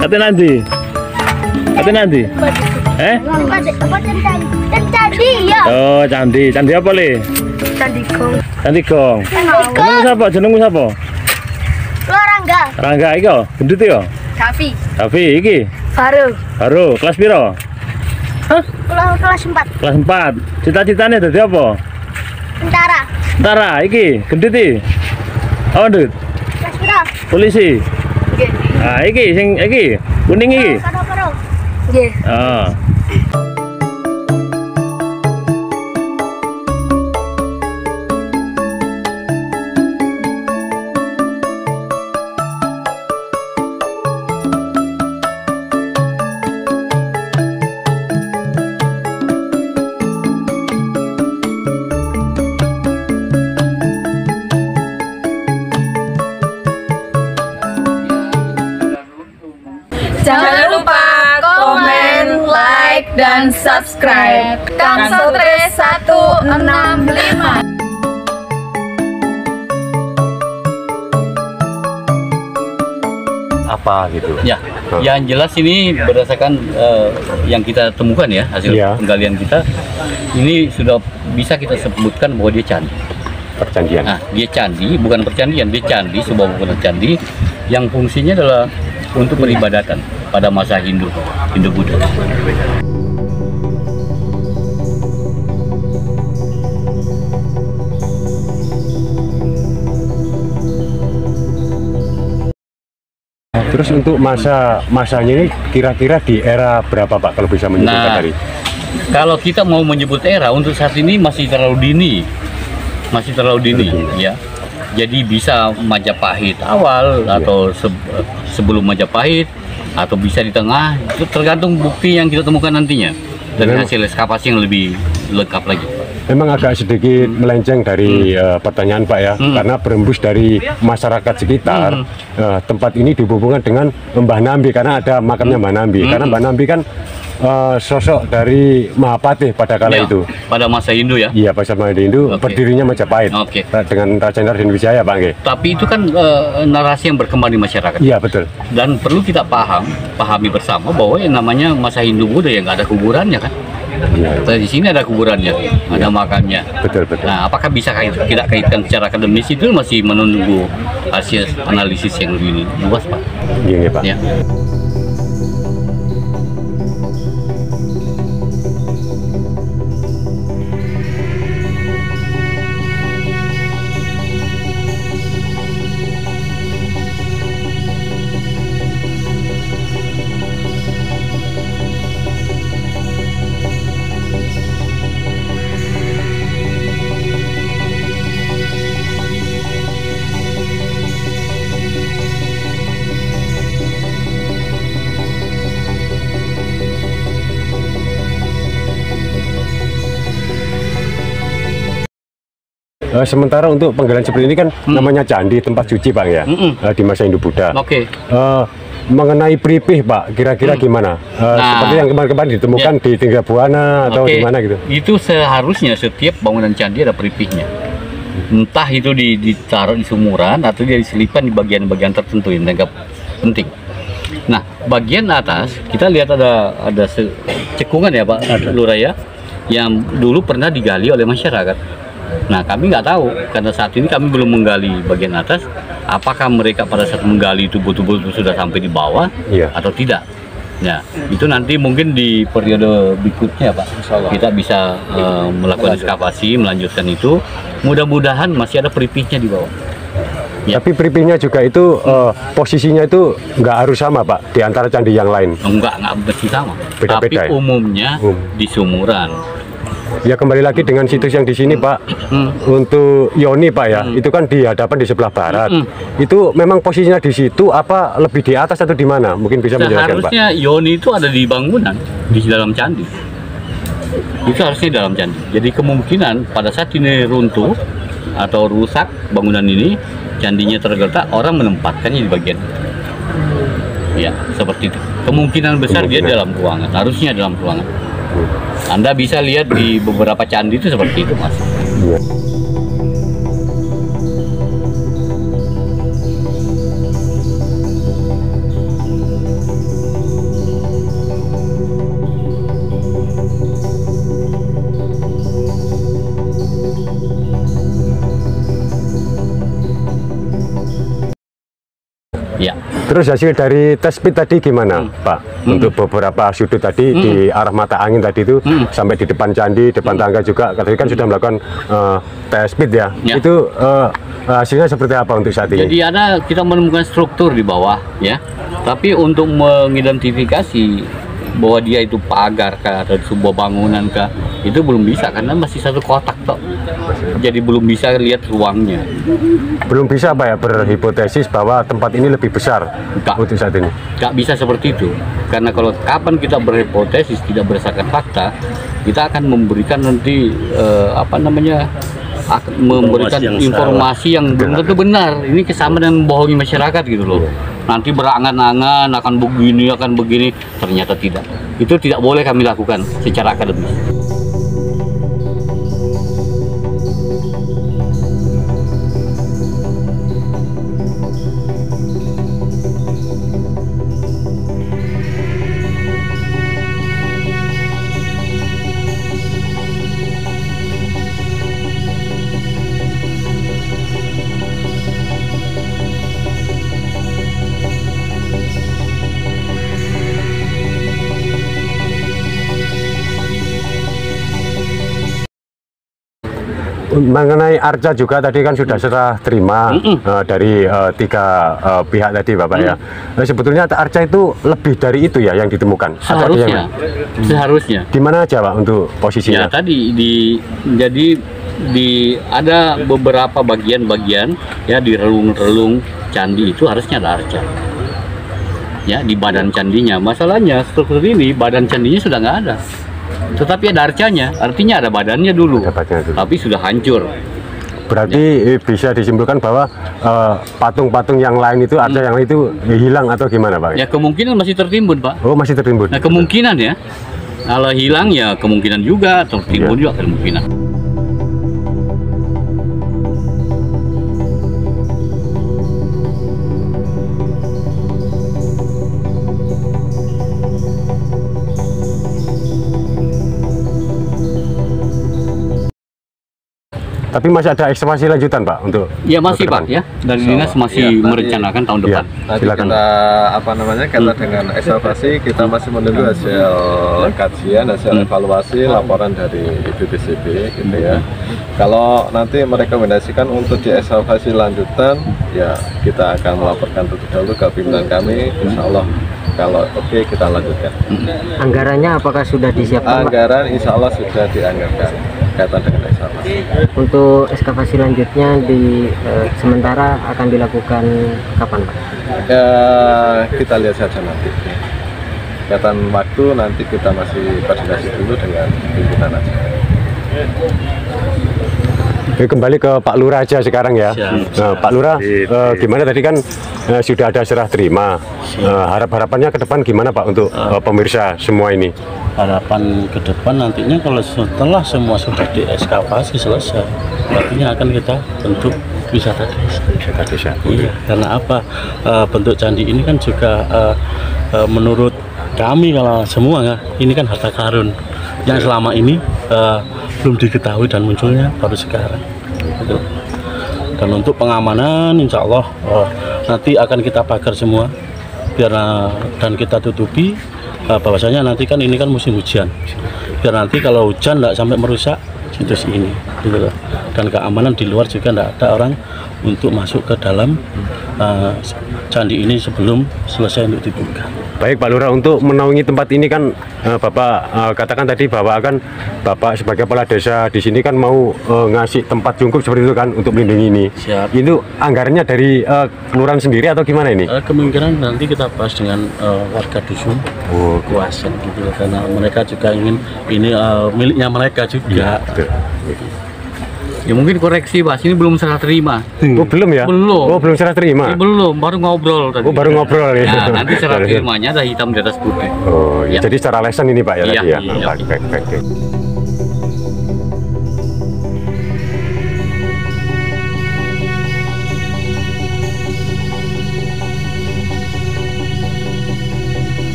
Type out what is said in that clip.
Ate nanti. Ate nanti. Candi ya. Oh, candi. Candi apa, Le? Candi Gong. Candi Gong. Jenengmu sapa? Jenengmu sapa? Rangga. Rangga iki kok, gendut yo. Davi. Davi iki. Baru kelas piro? Hah? Kelas 4. Kelas 4. Cita-citane dadi apa? Tentara. Tentara iki, gendut iki. Apa, Ndut? Kelas piro? Polisi. Nggih. Ah, iki sing iki, kuning iki. Karo-karo. Nggih. Ah. Jangan lupa komen, like, dan subscribe. Kang Sotre 165. Apa gitu? Ya, yang jelas ini berdasarkan yang kita temukan ya, hasil penggalian kita, ini sudah bisa kita sebutkan bahwa dia candi. Percandian. Nah, dia candi, bukan percandian, dia candi, sebuah bangunan candi yang fungsinya adalah untuk peribadatan pada masa Hindu Buddha. Terus untuk masanya ini kira-kira di era berapa Pak kalau bisa menyebutkan dari? Kalau kita mau menyebut era untuk saat ini masih terlalu dini, ya. Jadi bisa Majapahit awal atau sebelum Majapahit atau bisa di tengah, itu tergantung bukti yang kita temukan nantinya dari hasil eskavasi yang lebih lengkap lagi. Memang agak sedikit melenceng dari pertanyaan Pak ya, karena berembus dari masyarakat sekitar. Tempat ini dihubungkan dengan Mbah Nambi karena ada makamnya Mbah Nambi. Karena Mbah Nambi kan sosok dari Mahapatih pada kala itu. Pada masa Hindu ya? Iya, pada masa Hindu, berdirinya Majapahit dengan Raja Narendra Wijaya, Pak. Tapi itu kan narasi yang berkembang di masyarakat. Iya, betul. Dan perlu kita pahami bersama bahwa yang namanya masa Hindu Buddha yang nggak ada kuburannya kan? Ya. Di sini ada kuburannya, ada makamnya. Betul. Nah, apakah bisa kita kaitkan secara akademis itu masih menunggu hasil analisis yang lebih luas, Pak? Iya, Pak. Ya. Sementara untuk penggalian seperti ini kan namanya candi, tempat suci Pak ya, di masa Hindu Buddha. Mengenai pripih Pak, kira-kira gimana? Seperti yang kemarin ditemukan di Tingga Buana atau di mana gitu? Itu seharusnya setiap bangunan candi ada pripihnya. Entah itu ditaruh di sumuran atau dia diselipkan di bagian-bagian tertentu yang dianggap penting. Nah, bagian atas kita lihat ada cekungan ya Pak Lurah ya, yang dulu pernah digali oleh masyarakat. Nah, kami nggak tahu karena saat ini kami belum menggali bagian atas. Apakah mereka pada saat menggali itu betul-betul sudah sampai di bawah atau tidak? Ya, itu nanti mungkin di periode berikutnya Pak. Kita bisa melakukan eskavasi, melanjutkan itu. Mudah-mudahan masih ada peripihnya di bawah. Ya. Tapi pripihnya juga itu posisinya itu nggak harus sama Pak di antara candi yang lain. Enggak mesti sama. Beda-beda. Tapi umumnya di sumuran. Ya kembali lagi dengan situs yang di sini Pak. Untuk Yoni Pak ya, itu kan di hadapan di sebelah barat. Itu memang posisinya di situ apa lebih di atas atau di mana? Mungkin bisa menjelaskan Pak. Seharusnya Yoni itu ada di bangunan di dalam candi. Itu harusnya di dalam candi. Jadi kemungkinan pada saat ini runtuh atau rusak bangunan ini, candinya tergeletak, orang menempatkannya di bagian ya seperti itu. Kemungkinan besar dia dalam ruangan, harusnya dalam ruangan. Anda bisa lihat di beberapa candi itu seperti itu Mas. Ya. Terus hasil dari tes speed tadi gimana, Pak? Untuk beberapa sudut tadi di arah mata angin tadi itu sampai di depan candi, depan tangga juga, tadi kan sudah melakukan tes speed ya. Ya. Itu hasilnya seperti apa untuk saat ini? Jadi kita menemukan struktur di bawah ya. Tapi untuk mengidentifikasi bahwa dia itu pagar kah atau sebuah bangunan kah, itu belum bisa karena masih satu kotak toh. Jadi belum bisa lihat ruangnya. Belum bisa Pak ya berhipotesis bahwa tempat ini lebih besar untuk saat ini. Nggak bisa seperti itu. Karena kalau kapan kita berhipotesis tidak berdasarkan fakta, kita akan memberikan nanti memberikan informasi yang belum tentu benar. Ini sama dengan membohongi masyarakat gitu loh. Nanti berangan-angan akan begini, ternyata tidak. Itu tidak boleh kami lakukan secara akademis. Mengenai arca juga tadi kan sudah serah terima dari tiga pihak tadi Bapak ya. Sebetulnya arca itu lebih dari itu ya yang ditemukan. Seharusnya. Di mana aja Pak untuk posisinya? Ya tadi ada beberapa bagian-bagian ya di relung-relung candi itu harusnya ada arca. Ya di badan candinya. Masalahnya struktur ini badan candinya sudah nggak ada. Tetapi ada arcanya, artinya ada badannya dulu, tapi sudah hancur. Berarti bisa disimpulkan bahwa patung-patung yang lain itu, arca yang lain itu hilang atau gimana Pak? Ya kemungkinan masih tertimbun Pak. Oh masih tertimbun. Nah kemungkinan ya, kalau hilang ya kemungkinan juga, tertimbun juga kemungkinan. Tapi masih ada ekskavasi lanjutan Pak untuk? Ya masih Pak ya, dari dinas masih merencanakan tahun depan. Nanti kita dengan ekskavasi kita masih menunggu hasil kajian, hasil evaluasi, laporan dari BPCB gitu ya. Kalau nanti merekomendasikan untuk diekskavasi lanjutan, ya kita akan melaporkan terlebih dahulu ke pimpinan kami. Insya Allah kalau oke kita lanjutkan. Anggarannya apakah sudah disiapkan? Anggaran Insya Allah sudah dianggarkan kaitan dengan ekskavasi. Untuk ekskavasi selanjutnya sementara akan dilakukan kapan Pak? Ya, kita lihat saja nanti. Kaitan waktu nanti kita masih koordinasi dulu dengan pimpinan aja. Kembali ke Pak Lurah aja sekarang ya. Nah, Pak Lurah, gimana tadi kan sudah ada serah terima. Harapannya ke depan gimana Pak untuk pemirsa semua ini? Harapan ke depan nantinya kalau setelah semua sudah diekskavasi selesai, artinya akan kita bentuk wisata desa. Iya, karena apa? Bentuk candi ini kan juga menurut kami kalau semua ini kan harta karun yang selama ini belum diketahui dan munculnya baru sekarang. Dan untuk pengamanan insya Allah nanti akan kita pagar semua biar dan kita tutupi bahwasanya nanti kan ini kan musim hujan, biar nanti kalau hujan tidak sampai merusak situs ini gitu loh. Dan keamanan di luar juga tidak ada orang untuk masuk ke dalam candi ini sebelum selesai untuk dibuka. Baik Pak Lurah, untuk menaungi tempat ini kan Bapak katakan tadi bahwa akan Bapak sebagai kepala desa di sini kan mau ngasih tempat jungkup seperti itu kan untuk melindungi ini. Siap. Itu anggarannya dari kelurahan sendiri atau gimana ini? Kemungkinan nanti kita bahas dengan warga dusun kuasa gitu loh, karena mereka juga ingin ini miliknya mereka juga. Ya mungkin koreksi Pak, ini belum serah terima. Oh belum ya? Belum. Oh belum serah terima? Belum, baru ngobrol tadi. Oh baru ngobrol ya? Nah, nanti serah terimanya ada hitam di atas putih. Oh Ya. Jadi secara lesan ini Pak ya Iya, tadi ya? iya. Baik.